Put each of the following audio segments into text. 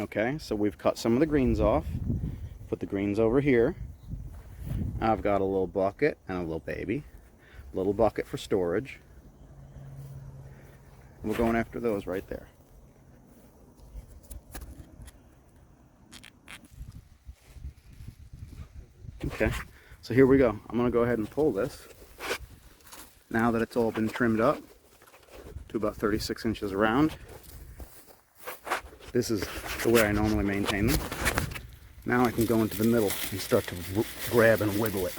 Okay, so we've cut some of the greens off. Put the greens over here. I've got a little bucket and a little baby. Little bucket for storage. We're going after those right there. Okay, so here we go. I'm going to go ahead and pull this. Now that it's all been trimmed up to about 36 inches around. This is the way I normally maintain them. Now I can go into the middle and start to grab and wiggle it.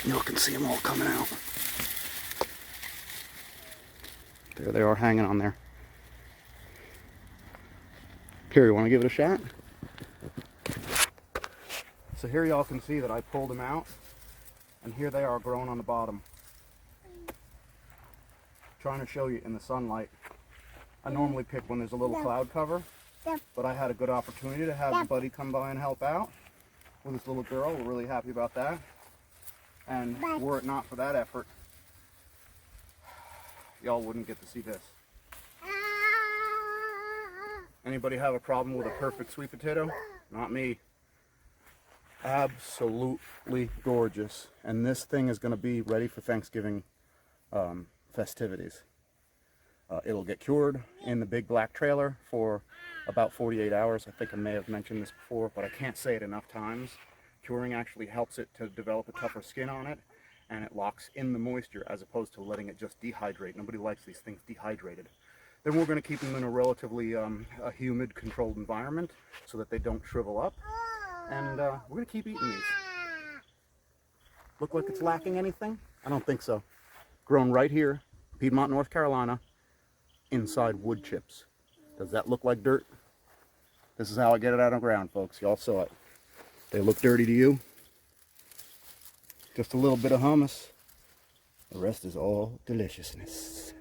You can see them all coming out. There they are hanging on there. Here, you want to give it a shot? So here y'all can see that I pulled them out, and here they are growing on the bottom. Trying to show you in the sunlight. I normally pick when there's a little cloud cover, but I had a good opportunity to have a buddy come by and help out with this little girl. We're really happy about that. And were it not for that effort, y'all wouldn't get to see this. Anybody have a problem with a perfect sweet potato? Not me. Absolutely gorgeous. And this thing is going to be ready for Thanksgiving festivities. It'll get cured in the big black trailer for about 48 hours. I think I may have mentioned this before, but I can't say it enough times. Curing actually helps it to develop a tougher skin on it, and it locks in the moisture as opposed to letting it just dehydrate. Nobody likes these things dehydrated. Then we're going to keep them in a relatively a humid, controlled environment so that they don't shrivel up. And we're going to keep eating these. Look like it's lacking anything? I don't think so. Grown right here, Piedmont, North Carolina, inside wood chips. Does that look like dirt? This is how I get it out of the ground, folks. Y'all saw it. They look dirty to you. Just a little bit of hummus. The rest is all deliciousness.